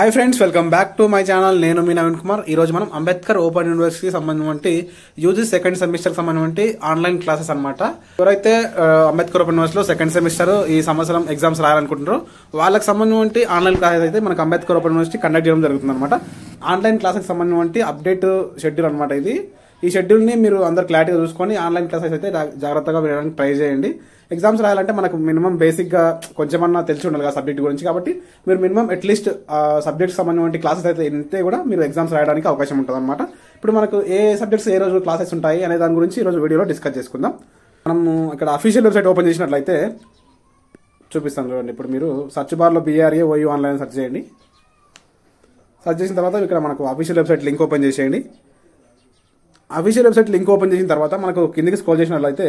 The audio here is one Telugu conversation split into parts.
Hi friends, welcome back to my channel. నేను మీ నవీన్ కుమార్. ఈ రోజు మనం అంబేద్కర్ ఓపెన్ యూనివర్సిటీకి సంబంధించి యూజీ సెకండ్ సెమిస్టర్ సంబంధించి ఆన్లైన్ క్లాసెస్ అనమాట. ఎవరైతే అంబేద్కర్ ఓపెన్ యూనివర్సిటీలో సెకండ్ సెమిస్టర్ ఈ సంవత్సరం ఎగ్జామ్స్ రాయాలనుకుంటున్నారో వాళ్ళకి సంబంధించి ఆన్లైన్ క్లాసెస్ అయితే మనకు అంబేద్కర్ ఓపెన్ యూనివర్సిటీ కండక్ట్ చేయడం జరుగుతుంది అనమాట. ఆన్లైన్ క్లాసెస్ సంబంధించి అప్డేట్ షెడ్యూల్ అనమాట ఇది. ఈ షెడ్యూల్ ని మీరు అందరు క్లారిటీగా చూసుకొని ఆన్లైన్ క్లాసెస్ అయితే జాగ్రత్తగా వినడానికి ట్రై చేయండి. ఎగ్జామ్స్ రాయాలంటే మనకు మినిమం బేసిక్ గా కొంచెమన్నా తెలిసి ఉండాలి కదా సబ్జెక్ట్ గురించి. కాబట్టి మీరు మినిమం అట్లీస్ట్ సబ్జెక్ట్ సంబంధించిన క్లాసెస్ అయితే ఇంతే కూడా మీరు ఎగ్జామ్స్ రాయడానికి అవకాశం ఉంటుంది అనమాట. ఇప్పుడు మనకు ఏ సబ్జెక్ట్స్ ఏ రోజు క్లాసెస్ ఉంటాయి అనే దాని గురించి ఈ రోజు వీడియోలో డిస్కస్ చేసుకుందాం. మనము ఇక్కడ అఫీషియల్ వెబ్సైట్ ఓపెన్ చేసినట్లయితే చూపిస్తాను చూడండి. ఇప్పుడు మీరు సర్చ్ బార్ లో BRA OU ఆన్లైన్ సెర్చ్ చేయండి. సెర్చ్ చేసిన తర్వాత ఇక్కడ మనకు అఫీషియల్ వెబ్సైట్ లింక్ ఓపెన్ చేసేయండి. అఫీషియల్ వెబ్సైట్ లింక్ ఓపెన్ చేసిన తర్వాత మనకు కిందికి స్క్రోల్ చేసినట్లయితే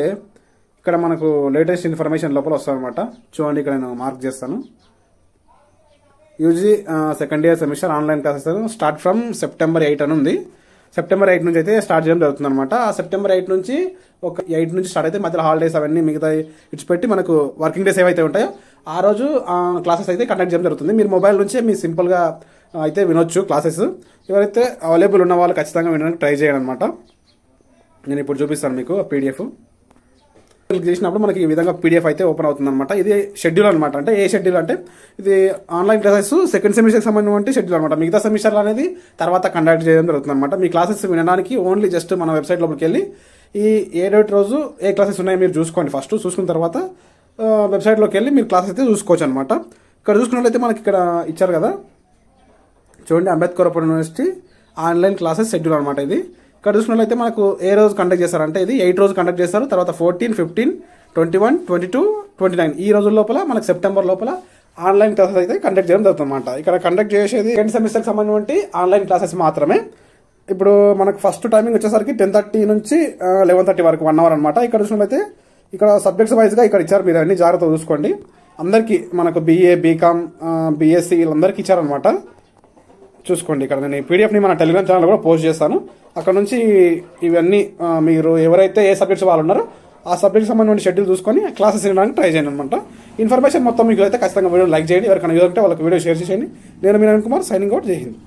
ఇక్కడ మనకు లేటెస్ట్ ఇన్ఫర్మేషన్ లోపల వస్తుంది అనమాట. చూడండి, ఇక్కడ నేను మార్క్ చేస్తాను. UG second year semester online classes start from September 8 అని ఉంది. September 8 నుంచి అయితే స్టార్ట్ చేయడం జరుగుతుంది అనమాట. ఆ September 8 నుంచి ఒక 8 నుంచి స్టార్ట్ అయితే మధ్యలో హాలిడేస్ అవన్నీ మిగతా ఇట్స్ పెట్టి మనకు వర్కింగ్ డేస్ ఏవైతే ఉంటాయో ఆ రోజు క్లాసెస్ అయితే కండక్ట్ చేయడం జరుగుతుంది. మీరు మొబైల్ నుంచే మీ సింపుల్ గా అయితే వినొచ్చు క్లాసెస్. ఎవరైతే అవైలబుల్ ఉన్న వాళ్ళు ఖచ్చితంగా వినడానికి ట్రై చేయండి అనమాట. నేను ఇప్పుడు చూపిస్తాను మీకు PDF. క్లిక్ చేసినప్పుడు మనకి ఈ విధంగా PDF అయితే ఓపెన్ అవుతుంది అనమాట. ఇది షెడ్యూల్ అనమాట. అంటే ఏ షెడ్యూల్ అంటే ఇది ఆన్లైన్ క్లాసెస్ సెకండ్ సెమిస్టర్ సంబంధించిన షెడ్యూల్ అనమాట. మిగతా సెమిస్టర్ అనేది తర్వాత కండక్ట్ చేయడం జరుగుతుంది అనమాట. మీ క్లాసెస్ వినడానికి ఓన్లీ జస్ట్ మన వెబ్సైట్ లోపలికి వెళ్ళి ఈ ఏ డేట్ రోజు ఏ క్లాసెస్ ఉన్నాయో మీరు చూసుకోండి. ఫస్ట్ చూసుకున్న తర్వాత వెబ్సైట్లోకి వెళ్ళి మీరు క్లాసెస్ అయితే చూసుకోవచ్చు అనమాట. ఇక్కడ చూసుకున్నట్లయితే మనకి ఇక్కడ ఇచ్చారు కదా, చూడండి, Ambedkar open university online classes schedule అనమాట. ఇది ఇక్కడ చూసుకున్నట్లయితే మనకు ఏ రోజు కండక్ట్ చేస్తారంటే ఇది 8 రోజు కండక్ట్ చేస్తారు. తర్వాత 14, 15, 21, 22, 29 ఈ రోజుల లోపల మనకు సెప్టెంబర్ లోపల ఆన్లైన్ క్లాసెస్ అయితే కండక్ట్ చేయడం జరుగుతుంది అనమాట. ఇక్కడ కండక్ట్ చేసేది సెకండ్ సెమిస్టర్ సంబంధించి ఆన్లైన్ క్లాసెస్ మాత్రమే. ఇప్పుడు మనకు ఫస్ట్ టైమింగ్ వచ్చేసరికి 10:30 నుంచి 11:30 వరకు 1 అవర్ అనమాట. ఇక్కడ చూసినట్లయితే ఇక్కడ సబ్జెక్ట్స్ వైజ్ గా ఇక్కడ ఇచ్చారు. మీరు అన్ని జాగ్రత్తగా చూసుకోండి. అందరికి మనకు BA, BCom, BSc వీళ్ళందరికీ ఇచ్చారనమాట. చూసుకోండి. ఇక్కడ నేను ఈ PDF ని మన టెలిగ్రామ్ ఛానల్ కూడా పోస్ట్ చేస్తాను. అక్కడ నుంచి ఇవన్నీ మీరు ఎవరైతే ఏ సబ్జెక్ట్స్ వాళ్ళు ఉన్నారో ఆ సబ్జెక్ట్ సంబంధించిన షెడ్యూల్ చూసుకొని క్లాసెస్ వినడానికి ట్రై చేయండి అనమాట. ఇన్ఫర్మేషన్ మొత్తం మీకు అయితే ఖచ్చితంగా వీడియో లైక్ చేయండి. ఎవరికైనా యూజ్ ఉంటే వాళ్ళకి వీడియో షేర్ చేయండి. నేను మీ నవీన్ కుమార్, సైనింగ్ అవుట్. జై హింద్.